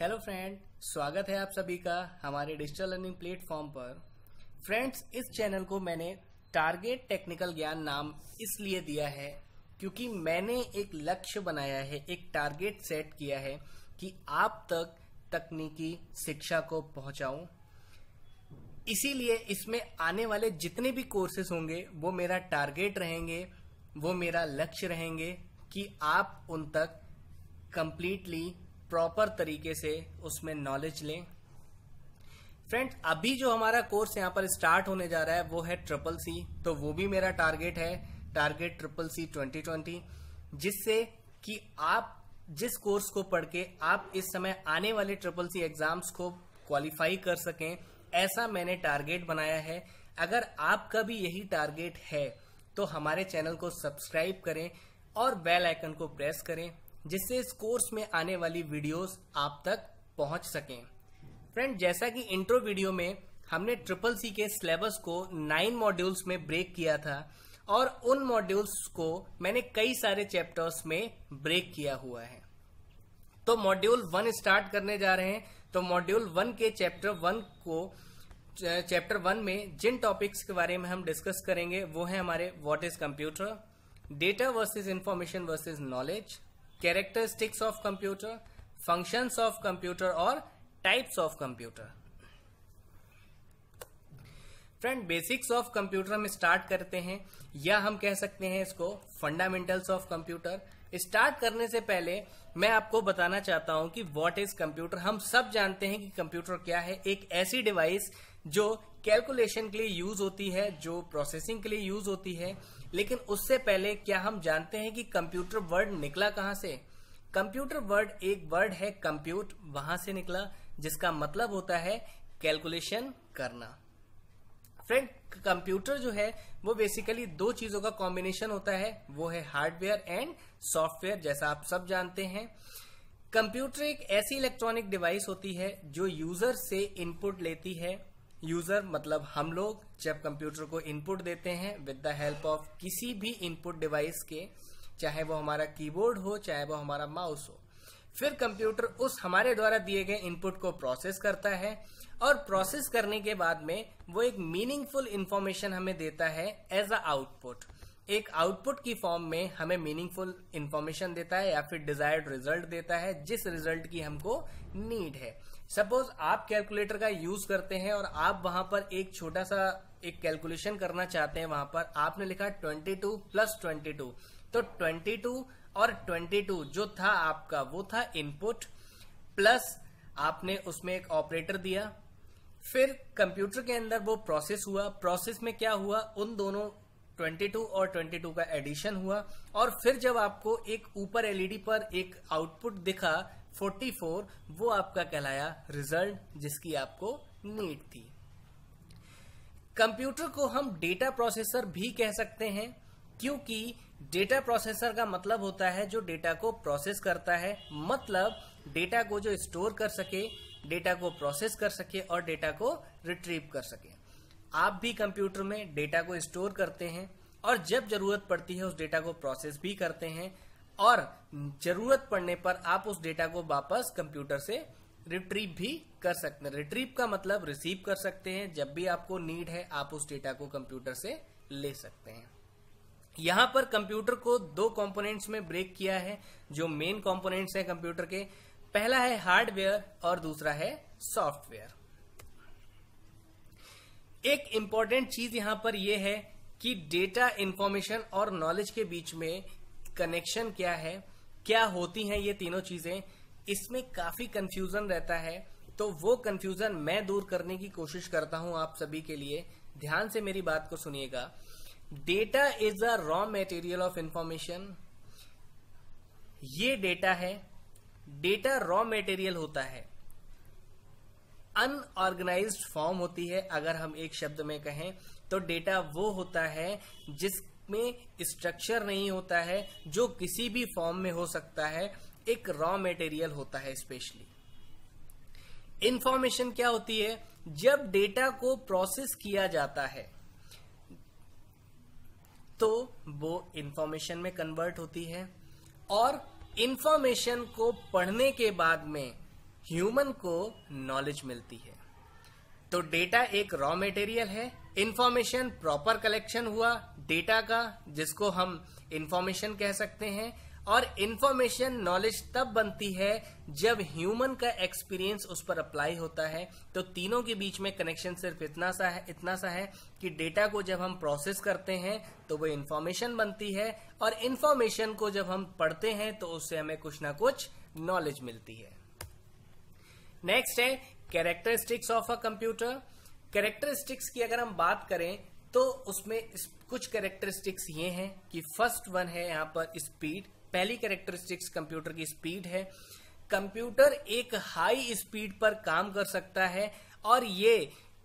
Hello friend, स्वागत है आप सभी का हमारे डिजिटल लर्निंग प्लेटफॉर्म पर। फ्रेंड्स, इस चैनल को मैंने टारगेट टेक्निकल ज्ञान नाम इसलिए दिया है क्योंकि मैंने एक लक्ष्य बनाया है, एक टारगेट सेट किया है कि आप तक तकनीकी शिक्षा को पहुंचाऊं। इसीलिए इसमें आने वाले जितने भी कोर्सेस होंगे वो मेरा टारगेट रहेंगे, वो मेरा लक्ष्य रहेंगे कि आप उन तक कंप्लीटली प्रॉपर तरीके से उसमें नॉलेज लें। फ्रेंड्स, अभी जो हमारा कोर्स यहाँ पर स्टार्ट होने जा रहा है वो है ट्रिपल सी, तो वो भी मेरा टारगेट है, टारगेट ट्रिपल सी 2020, जिससे कि आप जिस कोर्स को पढ़ के आप इस समय आने वाले ट्रिपल सी एग्जाम्स को क्वालिफाई कर सकें, ऐसा मैंने टारगेट बनाया है। अगर आपका भी यही टारगेट है तो हमारे चैनल को सब्सक्राइब करें और बेल आइकन को प्रेस करें, जिससे इस कोर्स में आने वाली वीडियोस आप तक पहुंच सकें। फ्रेंड, जैसा कि इंट्रो वीडियो में हमने ट्रिपल सी के सिलेबस को 9 मॉड्यूल्स में ब्रेक किया था और उन मॉड्यूल्स को मैंने कई सारे चैप्टर्स में ब्रेक किया हुआ है। तो मॉड्यूल 1 स्टार्ट करने जा रहे हैं। तो मॉड्यूल 1 के चैप्टर 1 में जिन टॉपिक्स के बारे में हम डिस्कस करेंगे वो है हमारे what is computer, data versus information versus knowledge, characteristics of computer, functions of computer और types of computer. Friend, basics of computer में स्टार्ट करते हैं, या हम कह सकते हैं इसको फंडामेंटल्स ऑफ कंप्यूटर। स्टार्ट करने से पहले मैं आपको बताना चाहता हूं कि व्हाट इज कंप्यूटर। हम सब जानते हैं कि कंप्यूटर क्या है, एक ऐसी डिवाइस जो कैलकुलेशन के लिए यूज होती है, जो प्रोसेसिंग के लिए यूज होती है। लेकिन उससे पहले क्या हम जानते हैं कि कंप्यूटर वर्ड निकला कहां से? कंप्यूटर वर्ड एक वर्ड है कंप्यूट, वहां से निकला, जिसका मतलब होता है कैलकुलेशन करना। फ्रेंड, कंप्यूटर जो है वो बेसिकली दो चीजों का कॉम्बिनेशन होता है, वो है हार्डवेयर एंड सॉफ्टवेयर, जैसा आप सब जानते हैं। कंप्यूटर एक ऐसी इलेक्ट्रॉनिक डिवाइस होती है जो यूजर से इनपुट लेती है। यूजर मतलब हम लोग जब कंप्यूटर को इनपुट देते हैं विद द हेल्प ऑफ किसी भी इनपुट डिवाइस के, चाहे वो हमारा कीबोर्ड हो, चाहे वो हमारा माउस हो, फिर कंप्यूटर उस हमारे द्वारा दिए गए इनपुट को प्रोसेस करता है और प्रोसेस करने के बाद में वो एक मीनिंगफुल इंफॉर्मेशन हमें देता है एज अ आउटपुट। एक आउटपुट की फॉर्म में हमें मीनिंगफुल इंफॉर्मेशन देता है या फिर डिजायर्ड रिजल्ट देता है, जिस रिजल्ट की हमको नीड है। सपोज आप कैलकुलेटर का यूज करते हैं और आप वहां पर एक छोटा सा एक कैलकुलेशन करना चाहते हैं, वहां पर आपने लिखा 22 + 22, तो 22 और 22 जो था आपका वो था इनपुट, प्लस आपने उसमें एक ऑपरेटर दिया, फिर कंप्यूटर के अंदर वो प्रोसेस हुआ। प्रोसेस में क्या हुआ, उन दोनों 22 और 22 का एडिशन हुआ और फिर जब आपको एक ऊपर एलईडी पर एक आउटपुट दिखा 44, वो आपका कहलाया रिजल्ट, जिसकी आपको नीड थी। कंप्यूटर को हम डेटा प्रोसेसर भी कह सकते हैं, क्योंकि डेटा प्रोसेसर का मतलब होता है जो डेटा को प्रोसेस करता है, मतलब डेटा को जो स्टोर कर सके, डेटा को प्रोसेस कर सके और डेटा को रिट्रीव कर सके। आप भी कंप्यूटर में डेटा को स्टोर करते हैं और जब जरूरत पड़ती है उस डेटा को प्रोसेस भी करते हैं, और जरूरत पड़ने पर आप उस डेटा को वापस कंप्यूटर से रिट्रीव भी कर सकते हैं। रिट्रीव का मतलब रिसीव कर सकते हैं, जब भी आपको नीड है आप उस डेटा को कंप्यूटर से ले सकते हैं। यहां पर कंप्यूटर को दो कंपोनेंट्स में ब्रेक किया है, जो मेन कंपोनेंट्स है कंप्यूटर के। पहला है हार्डवेयर और दूसरा है सॉफ्टवेयर। एक इंपॉर्टेंट चीज यहां पर यह है कि डेटा, इंफॉर्मेशन और नॉलेज के बीच में कनेक्शन क्या है, क्या होती हैं ये तीनों चीजें। इसमें काफी कंफ्यूजन रहता है, तो वो कंफ्यूजन मैं दूर करने की कोशिश करता हूं आप सभी के लिए। ध्यान से मेरी बात को सुनिएगा। Data is a raw material of information. ये डेटा है, डेटा रॉ मटेरियल होता है, अनऑर्गेनाइज्ड फॉर्म होती है। अगर हम एक शब्द में कहें तो डेटा वो होता है जिसमें स्ट्रक्चर नहीं होता है, जो किसी भी फॉर्म में हो सकता है, एक रॉ मटेरियल होता है। स्पेशली इंफॉर्मेशन क्या होती है, जब डेटा को प्रोसेस किया जाता है तो वो इंफॉर्मेशन में कन्वर्ट होती है, और इंफॉर्मेशन को पढ़ने के बाद में ह्यूमन को नॉलेज मिलती है। तो डेटा एक रॉ मटेरियल है, इंफॉर्मेशन प्रॉपर कलेक्शन हुआ डेटा का, जिसको हम इंफॉर्मेशन कह सकते हैं, और इंफॉर्मेशन नॉलेज तब बनती है जब ह्यूमन का एक्सपीरियंस उस पर अप्लाई होता है। तो तीनों के बीच में कनेक्शन सिर्फ इतना सा है कि डेटा को जब हम प्रोसेस करते हैं तो वो इंफॉर्मेशन बनती है, और इंफॉर्मेशन को जब हम पढ़ते हैं तो उससे हमें कुछ ना कुछ नॉलेज मिलती है। नेक्स्ट है characteristics of a computer. Characteristics की अगर हम बात करें तो उसमें कुछ कैरेक्टरिस्टिक्स ये हैं कि फर्स्ट वन है यहाँ पर स्पीड। पहली कैरेक्टरिस्टिक्स कंप्यूटर की स्पीड है। कंप्यूटर एक हाई स्पीड पर काम कर सकता है और ये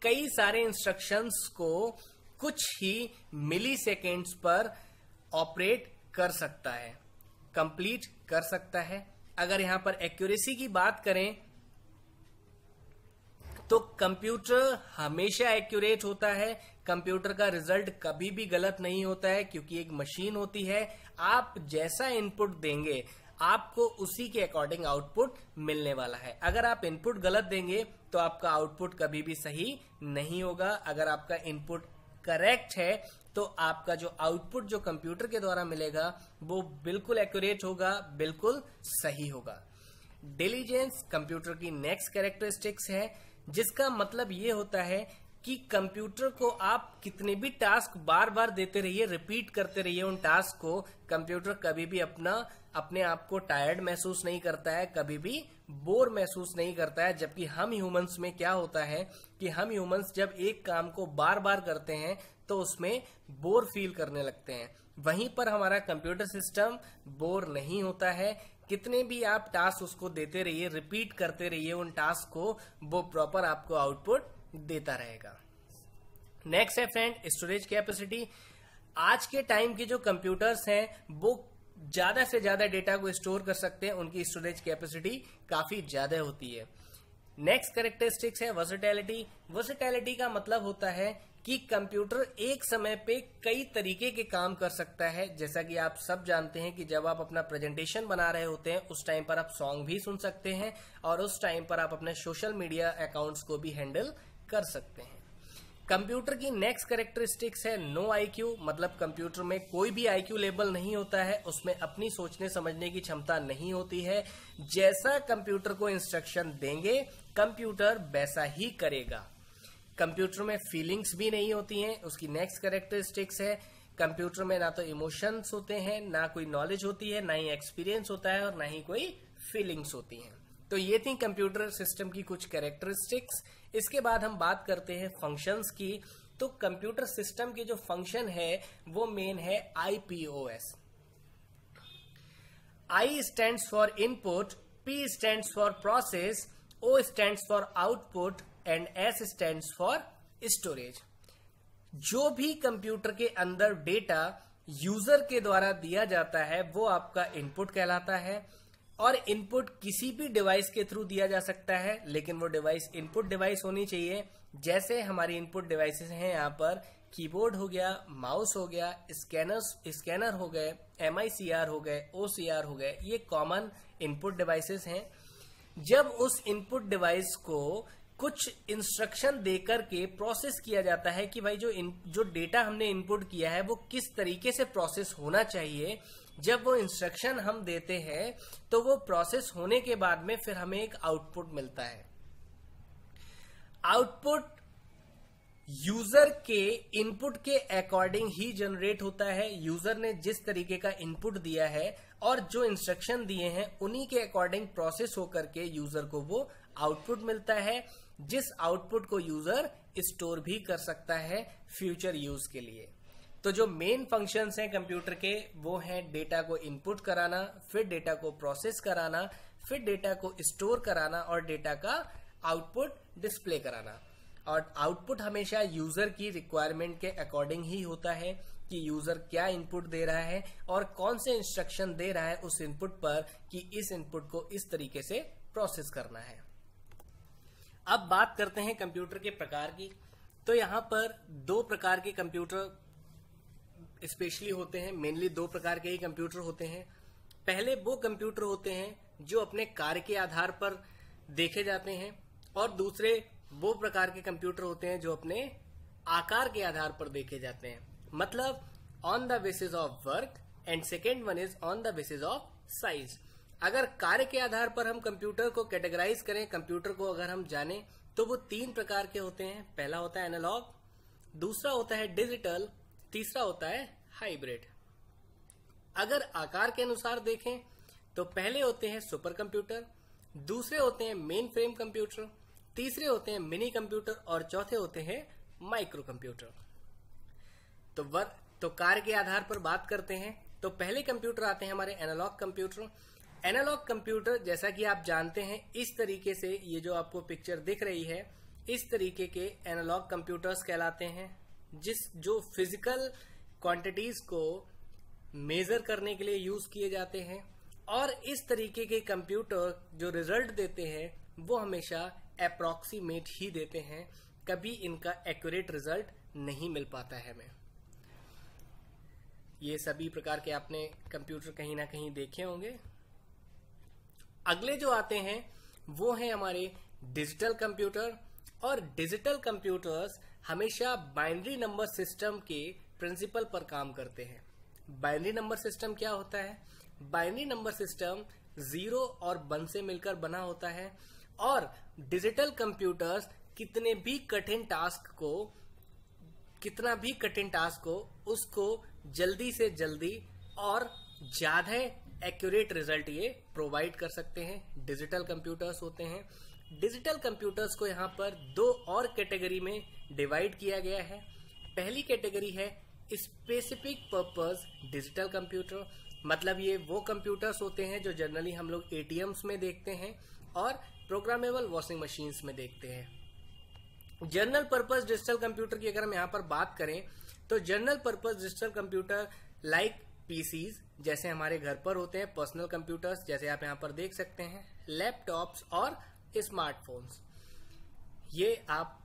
कई सारे इंस्ट्रक्शंस को कुछ ही मिली सेकेंड्स पर ऑपरेट कर सकता है, कंप्लीट कर सकता है। अगर यहां पर एक्यूरेसी की बात करें तो कंप्यूटर हमेशा एक्यूरेट होता है। कंप्यूटर का रिजल्ट कभी भी गलत नहीं होता है, क्योंकि एक मशीन होती है। आप जैसा इनपुट देंगे आपको उसी के अकॉर्डिंग आउटपुट मिलने वाला है। अगर आप इनपुट गलत देंगे तो आपका आउटपुट कभी भी सही नहीं होगा। अगर आपका इनपुट करेक्ट है तो आपका जो आउटपुट जो कंप्यूटर के द्वारा मिलेगा वो बिल्कुल एक्यूरेट होगा, बिल्कुल सही होगा। डिलीजेंस कंप्यूटर की नेक्स्ट कैरेक्टरिस्टिक्स है, जिसका मतलब ये होता है कि कंप्यूटर को आप कितने भी टास्क बार बार देते रहिए, रिपीट करते रहिए उन टास्क को, कंप्यूटर कभी भी अपने आप को टायर्ड महसूस नहीं करता है, कभी भी बोर महसूस नहीं करता है। जबकि हम ह्यूमंस में क्या होता है कि हम ह्यूमंस जब एक काम को बार बार करते हैं तो उसमें बोर फील करने लगते हैं। वहीं पर हमारा कंप्यूटर सिस्टम बोर नहीं होता है। कितने भी आप टास्क उसको देते रहिए, रिपीट करते रहिए उन टास्क को, वो प्रॉपर आपको आउटपुट देता रहेगा। नेक्स्ट है फ्रेंड स्टोरेज कैपेसिटी। आज के टाइम के जो कंप्यूटर्स हैं वो ज्यादा से ज्यादा डेटा को स्टोर कर सकते हैं, उनकी स्टोरेज कैपेसिटी काफी ज्यादा होती है। नेक्स्ट कैरेक्टरिस्टिक्स है वर्सेटैलिटी। वर्सेटैलिटी का मतलब होता है कि कंप्यूटर एक समय पे कई तरीके के काम कर सकता है। जैसा कि आप सब जानते हैं कि जब आप अपना प्रेजेंटेशन बना रहे होते हैं उस टाइम पर आप सॉन्ग भी सुन सकते हैं, और उस टाइम पर आप अपने सोशल मीडिया अकाउंट्स को भी हैंडल कर सकते हैं। कंप्यूटर की नेक्स्ट कैरेक्टरिस्टिक्स है नो आईक्यू। मतलब कंप्यूटर में कोई भी आईक्यू लेवल नहीं होता है, उसमें अपनी सोचने समझने की क्षमता नहीं होती है। जैसा कंप्यूटर को इंस्ट्रक्शन देंगे कंप्यूटर वैसा ही करेगा। कंप्यूटर में फीलिंग्स भी नहीं होती हैं। उसकी नेक्स्ट कैरेक्टरिस्टिक्स है कंप्यूटर में ना तो इमोशंस होते हैं, ना कोई नॉलेज होती है, ना ही एक्सपीरियंस होता है, और ना ही कोई फीलिंग्स होती हैं। तो ये थी कंप्यूटर सिस्टम की कुछ कैरेक्टरिस्टिक्स। इसके बाद हम बात करते हैं फंक्शंस की। तो कंप्यूटर सिस्टम की जो फंक्शन है वो मेन है IPOS. I stands for input, P stands for process, O stands for output and S stands for storage. जो भी कंप्यूटर के अंदर डेटा यूजर के द्वारा दिया जाता है वो आपका इनपुट कहलाता है, और इनपुट किसी भी डिवाइस के थ्रू दिया जा सकता है, लेकिन वो डिवाइस इनपुट डिवाइस होनी चाहिए। जैसे हमारी इनपुट डिवाइसेस हैं यहाँ पर कीबोर्ड हो गया, माउस हो गया, स्कैनर हो गए, MICR हो गए, OCR हो गए, ये कॉमन इनपुट डिवाइसेस हैं। जब उस इनपुट डिवाइस को कुछ इंस्ट्रक्शन देकर के प्रोसेस किया जाता है कि भाई जो डेटा हमने इनपुट किया है वो किस तरीके से प्रोसेस होना चाहिए, जब वो इंस्ट्रक्शन हम देते हैं तो वो प्रोसेस होने के बाद में फिर हमें एक आउटपुट मिलता है। आउटपुट यूजर के इनपुट के अकॉर्डिंग ही जनरेट होता है। यूजर ने जिस तरीके का इनपुट दिया है और जो इंस्ट्रक्शन दिए हैं उन्हीं के अकॉर्डिंग प्रोसेस होकर के यूजर को वो आउटपुट मिलता है, जिस आउटपुट को यूजर स्टोर भी कर सकता है फ्यूचर यूज के लिए। तो जो मेन फंक्शंस हैं कंप्यूटर के वो हैं डेटा को इनपुट कराना, फिर डेटा को प्रोसेस कराना, फिर डेटा को स्टोर कराना, और डेटा का आउटपुट डिस्प्ले कराना। और आउटपुट हमेशा यूजर की रिक्वायरमेंट के अकॉर्डिंग ही होता है कि यूजर क्या इनपुट दे रहा है और कौन से इंस्ट्रक्शन दे रहा है उस इनपुट पर कि इस इनपुट को इस तरीके से प्रोसेस करना है। अब बात करते हैं कंप्यूटर के प्रकार की। तो यहाँ पर दो प्रकार के कंप्यूटर स्पेशली होते हैं, मेनली दो प्रकार के ही कंप्यूटर होते हैं। पहले वो कंप्यूटर होते हैं जो अपने कार्य के आधार पर देखे जाते हैं, और दूसरे वो प्रकार के कंप्यूटर होते हैं जो अपने आकार के आधार पर देखे जाते हैं, मतलब on the basis of work, and second one is on the basis of size. अगर कार्य के आधार पर हम कंप्यूटर को कैटेगराइज करें, कंप्यूटर को अगर हम जाने, तो वो 3 प्रकार के होते हैं। पहला होता है एनालॉग, दूसरा होता है डिजिटल, तीसरा होता है हाइब्रिड। अगर आकार के अनुसार देखें तो पहले होते हैं सुपर कंप्यूटर, दूसरे होते हैं मेन फ्रेम कंप्यूटर, तीसरे होते हैं मिनी कंप्यूटर, और चौथे होते हैं माइक्रो कंप्यूटर। तो कार्य के आधार पर बात करते हैं, तो पहले कंप्यूटर आते हैं हमारे एनालॉग कंप्यूटर। एनालॉग कंप्यूटर जैसा कि आप जानते हैं, इस तरीके से ये जो आपको पिक्चर दिख रही है, इस तरीके के एनालॉग कंप्यूटर्स कहलाते हैं, जो फिजिकल क्वांटिटीज को मेजर करने के लिए यूज किए जाते हैं। और इस तरीके के कंप्यूटर जो रिजल्ट देते हैं वो हमेशा अप्रोक्सीमेट ही देते हैं, कभी इनका एक्यूरेट रिजल्ट नहीं मिल पाता है हमें। ये सभी प्रकार के आपने कंप्यूटर कहीं ना कहीं देखे होंगे। अगले जो आते हैं वो हैं हमारे डिजिटल कंप्यूटर, और डिजिटल कंप्यूटर्स हमेशा बाइनरी नंबर सिस्टम के प्रिंसिपल पर काम करते हैं। बाइनरी नंबर सिस्टम क्या होता है? बाइनरी नंबर सिस्टम 0 और 1 से मिलकर बना होता है, और डिजिटल कंप्यूटर्स कितना भी कठिन टास्क को उसको जल्दी से जल्दी और ज्यादा एक्यूरेट रिजल्ट ये प्रोवाइड कर सकते हैं। डिजिटल कंप्यूटर्स होते हैं। डिजिटल कंप्यूटर्स को यहाँ पर 2 और कैटेगरी में डिवाइड किया गया है। पहली कैटेगरी है स्पेसिफिक पर्पस डिजिटल कंप्यूटर, मतलब ये वो कंप्यूटर्स होते हैं जो जनरली हम लोग एटीएम्स में देखते हैं और प्रोग्रामेबल वॉशिंग मशीन्स में देखते हैं। जनरल पर्पस डिजिटल कंप्यूटर की अगर हम यहाँ पर बात करें तो general purpose digital computer like PCs जैसे हमारे घर पर होते हैं, पर्सनल कंप्यूटर्स जैसे आप यहाँ पर देख सकते हैं, लैपटॉप्स और स्मार्टफोन्स, ये आप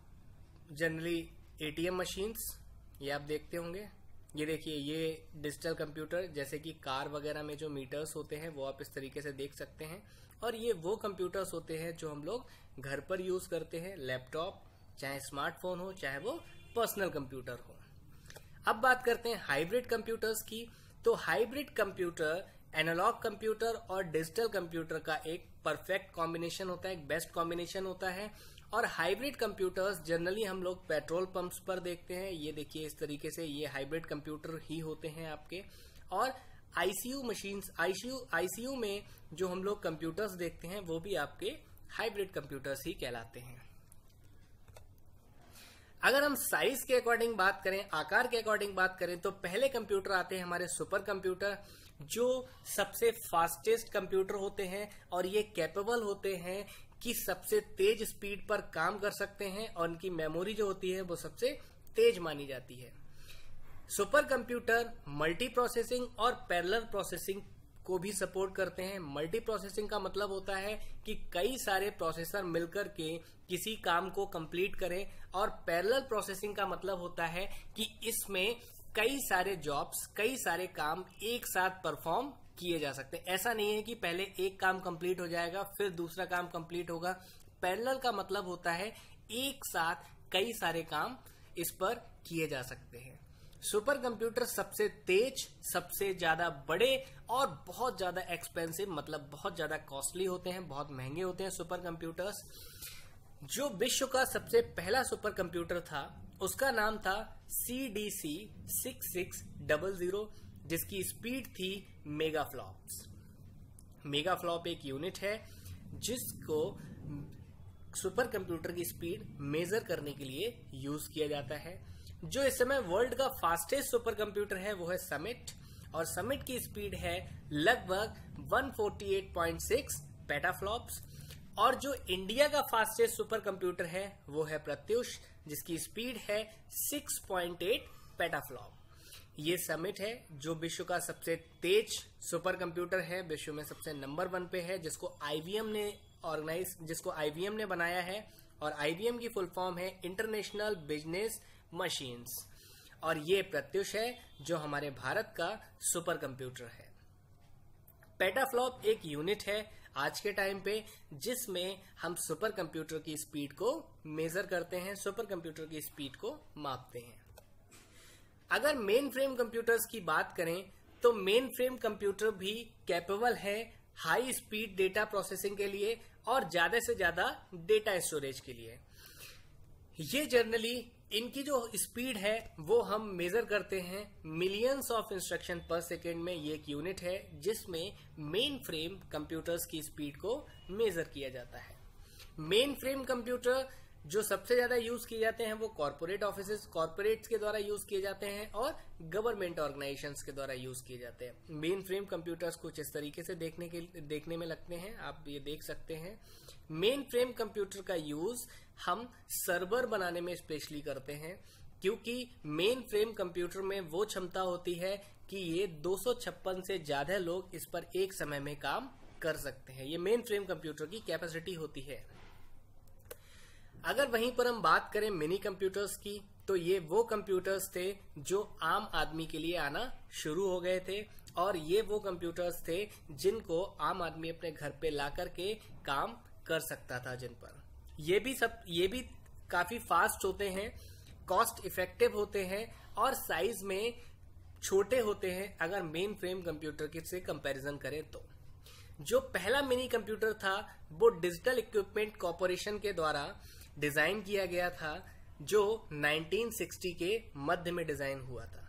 जनरली एटीएम मशीन्स ये आप देखते होंगे। ये देखिए, ये डिजिटल कंप्यूटर जैसे कि कार वगैरह में जो मीटर्स होते हैं वो आप इस तरीके से देख सकते हैं, और ये वो कंप्यूटर्स होते हैं जो हम लोग घर पर यूज करते हैं, लैपटॉप चाहे स्मार्टफोन हो चाहे वो पर्सनल कंप्यूटर हो। अब बात करते हैं हाइब्रिड कंप्यूटर्स की। तो हाइब्रिड कंप्यूटर एनालॉग कंप्यूटर और डिजिटल कंप्यूटर का एक परफेक्ट कॉम्बिनेशन होता है, एक बेस्ट कॉम्बिनेशन होता है। और हाइब्रिड कंप्यूटर्स जनरली हम लोग पेट्रोल पंप्स पर देखते हैं। ये देखिए इस तरीके से ये हाइब्रिड कंप्यूटर ही होते हैं आपके। और आईसीयू मशीन्स, आईसीयू में जो हम लोग कंप्यूटर्स देखते हैं वो भी आपके हाइब्रिड कंप्यूटर्स ही कहलाते हैं। अगर हम साइज के अकॉर्डिंग बात करें, आकार के अकॉर्डिंग बात करें, तो पहले कंप्यूटर आते हैं हमारे सुपर कंप्यूटर, जो सबसे फास्टेस्ट कंप्यूटर होते हैं और ये कैपेबल होते हैं कि सबसे तेज स्पीड पर काम कर सकते हैं, और उनकी मेमोरी जो होती है वो सबसे तेज मानी जाती है। सुपर कंप्यूटर मल्टी प्रोसेसिंग और पैरेलल प्रोसेसिंग को भी सपोर्ट करते हैं। मल्टी प्रोसेसिंग का मतलब होता है कि कई सारे प्रोसेसर मिलकर के किसी काम को कंप्लीट करें, और पैरेलल प्रोसेसिंग का मतलब होता है कि इसमें कई सारे जॉब्स, कई सारे काम एक साथ परफॉर्म किए जा सकते हैं। ऐसा नहीं है कि पहले एक काम कंप्लीट हो जाएगा फिर दूसरा काम कंप्लीट होगा। पैरेलल का मतलब होता है एक साथ कई सारे काम इस पर किए जा सकते हैं। सुपर कंप्यूटर सबसे तेज, सबसे ज्यादा बड़े और बहुत ज्यादा एक्सपेंसिव, मतलब बहुत ज्यादा कॉस्टली होते हैं, बहुत महंगे होते हैं सुपर कंप्यूटर्स। जो विश्व का सबसे पहला सुपर कंप्यूटर था उसका नाम था CDC 6600, जिसकी स्पीड थी मेगाफ्लॉप्स। मेगाफ्लॉप एक यूनिट है जिसको सुपर कंप्यूटर की स्पीड मेजर करने के लिए यूज किया जाता है। जो इस समय वर्ल्ड का फास्टेस्ट सुपर कंप्यूटर है वो है समिट, और समिट की स्पीड है लगभग 148.6 पेटाफ्लॉप्स। और जो इंडिया का फास्टेस्ट सुपर कंप्यूटर है वो है प्रत्युष, जिसकी स्पीड है 6.8 पेटाफ्लॉप। ये समिट है जो विश्व का सबसे तेज सुपर कंप्यूटर है, विश्व में सबसे नंबर 1 पे है, जिसको IBM ने बनाया है, और IBM की फुल फॉर्म है इंटरनेशनल बिजनेस मशीन्स। और ये प्रत्युष है जो हमारे भारत का सुपर कंप्यूटर है। पेटाफ्लॉप एक यूनिट है। आज के टाइम पे, जिसमें हम सुपर कंप्यूटर की स्पीड को मेजर करते हैं, सुपर कंप्यूटर की स्पीड को मापते हैं। अगर मेन फ्रेम कंप्यूटर्स की बात करें तो मेन फ्रेम कंप्यूटर भी कैपेबल है हाई स्पीड डेटा प्रोसेसिंग के लिए और ज्यादा से ज्यादा डेटा स्टोरेज के लिए। ये जनरली इनकी जो स्पीड है वो हम मेजर करते हैं मिलियंस ऑफ इंस्ट्रक्शन पर सेकेंड में। ये एक यूनिट है जिसमें मेन फ्रेम कंप्यूटर्स की स्पीड को मेजर किया जाता है। मेन फ्रेम कंप्यूटर जो सबसे ज्यादा यूज किए जाते हैं वो कॉर्पोरेट ऑफिसेज, कॉर्पोरेट्स के द्वारा यूज किए जाते हैं और गवर्नमेंट ऑर्गेनाइजेशंस के द्वारा यूज किए जाते हैं। मेन फ्रेम कंप्यूटर्स कुछ इस तरीके से देखने में लगते हैं, आप ये देख सकते हैं। मेन फ्रेम कंप्यूटर का यूज हम सर्वर बनाने में स्पेशली करते हैं, क्योंकि मेन फ्रेम कंप्यूटर में वो क्षमता होती है कि ये 256 से ज्यादा लोग इस पर एक समय में काम कर सकते हैं। ये मेन फ्रेम कंप्यूटर की कैपेसिटी होती है। अगर वहीं पर हम बात करें मिनी कंप्यूटर्स की, तो ये वो कंप्यूटर्स थे जो आम आदमी के लिए आना शुरू हो गए थे और ये वो कंप्यूटर्स थे जिनको आम आदमी अपने घर पे ला करके काम कर सकता था। जिन पर ये भी काफी फास्ट होते हैं, कॉस्ट इफेक्टिव होते हैं और साइज में छोटे होते हैं अगर मेन फ्रेम कंप्यूटर के से कंपैरिजन करें तो। जो पहला मिनी कंप्यूटर था वो डिजिटल इक्विपमेंट कॉर्पोरेशन के द्वारा डिजाइन किया गया था, जो 1960 के मध्य में डिजाइन हुआ था।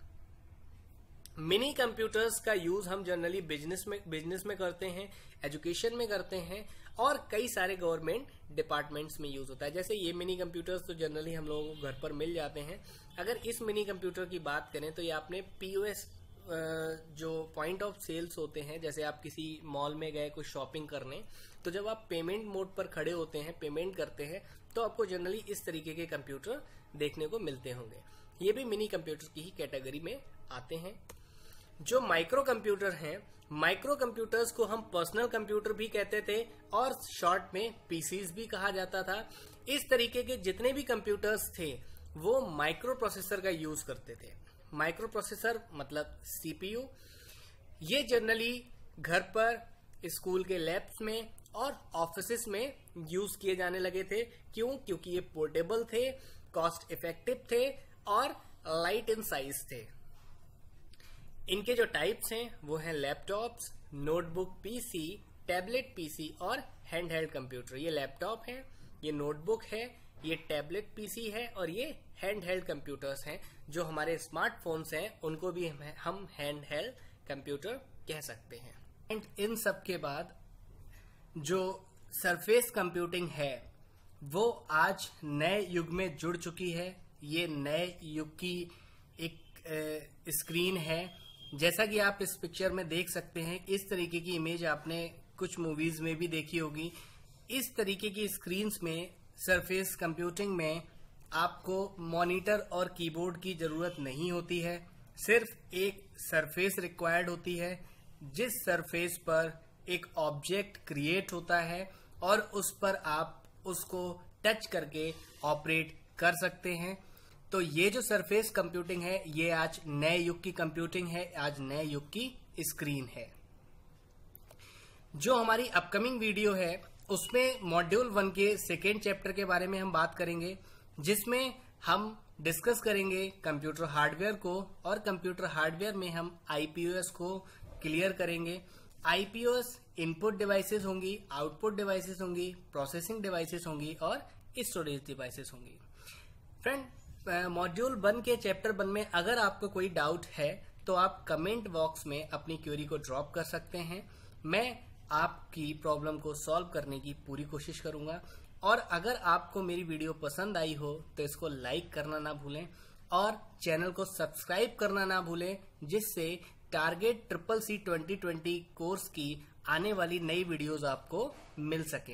मिनी कंप्यूटर्स का यूज हम जनरली बिजनेस में करते हैं, एजुकेशन में करते हैं और कई सारे गवर्नमेंट डिपार्टमेंट्स में यूज होता है। जैसे ये मिनी कंप्यूटर्स तो जनरली हम लोगों को घर पर मिल जाते हैं। अगर इस मिनी कंप्यूटर की बात करें तो ये आपने पीओएस जो पॉइंट ऑफ सेल्स होते हैं, जैसे आप किसी मॉल में गए कुछ शॉपिंग करने, तो जब आप पेमेंट मोड पर खड़े होते हैं, पेमेंट करते हैं, तो आपको जनरली इस तरीके के कंप्यूटर देखने को मिलते होंगे। ये भी मिनी कंप्यूटर की ही कैटेगरी में आते हैं। जो माइक्रो कंप्यूटर हैं, माइक्रो कंप्यूटर्स को हम पर्सनल कंप्यूटर भी कहते थे और शॉर्ट में पीसीज भी कहा जाता था। इस तरीके के जितने भी कंप्यूटर्स थे वो माइक्रो प्रोसेसर का यूज करते थे। माइक्रो प्रोसेसर मतलब सीपीयू। ये जनरली घर पर, स्कूल के लैब्स में और ऑफिसेस में यूज किए जाने लगे थे। क्यों? क्योंकि ये पोर्टेबल थे, कॉस्ट इफेक्टिव थे और लाइट इन साइज थे। इनके जो टाइप्स हैं वो हैं laptops, notebook PC, tablet PC और हैंडहेल्ड कंप्यूटर। ये लैपटॉप है, ये नोटबुक है, ये टैबलेट पीसी है और ये हैंडहेल्ड कंप्यूटर्स हैं। जो हमारे स्मार्टफोन्स हैं उनको भी हम हैंडहेल्ड कंप्यूटर कह सकते हैं। एंड इन सब के बाद जो सरफेस कंप्यूटिंग है वो आज नए युग में जुड़ चुकी है। ये नए युग की एक स्क्रीन है। जैसा कि आप इस पिक्चर में देख सकते हैं, इस तरीके की इमेज आपने कुछ मूवीज में भी देखी होगी। इस तरीके की स्क्रीन्स में सरफेस कंप्यूटिंग में आपको मॉनिटर और कीबोर्ड की जरूरत नहीं होती है। सिर्फ एक सरफेस रिक्वायर्ड होती है, जिस सरफेस पर एक ऑब्जेक्ट क्रिएट होता है और उस पर आप उसको टच करके ऑपरेट कर सकते हैं। तो ये जो सरफेस कंप्यूटिंग है ये आज नए युग की कंप्यूटिंग है, आज नए युग की स्क्रीन है। जो हमारी अपकमिंग वीडियो है उसमें मॉड्यूल 1 के सेकेंड चैप्टर के बारे में हम बात करेंगे, जिसमें हम डिस्कस करेंगे कंप्यूटर हार्डवेयर को और कंप्यूटर हार्डवेयर में हम आईपीओएस को क्लियर करेंगे। आईपीओएस इनपुट डिवाइसेस होंगी, आउटपुट डिवाइसेस होंगी, प्रोसेसिंग डिवाइसेस होंगी और स्टोरेज डिवाइसेस होंगी। फ्रेंड, मॉड्यूल 1 के चैप्टर 1 में अगर आपको कोई डाउट है तो आप कमेंट बॉक्स में अपनी क्वेरी को ड्रॉप कर सकते हैं। मैं आपकी प्रॉब्लम को सॉल्व करने की पूरी कोशिश करूंगा। और अगर आपको मेरी वीडियो पसंद आई हो तो इसको लाइक करना ना भूलें और चैनल को सब्सक्राइब करना ना भूलें, जिससे टारगेट CCC 2020 कोर्स की आने वाली नई वीडियोस आपको मिल सके।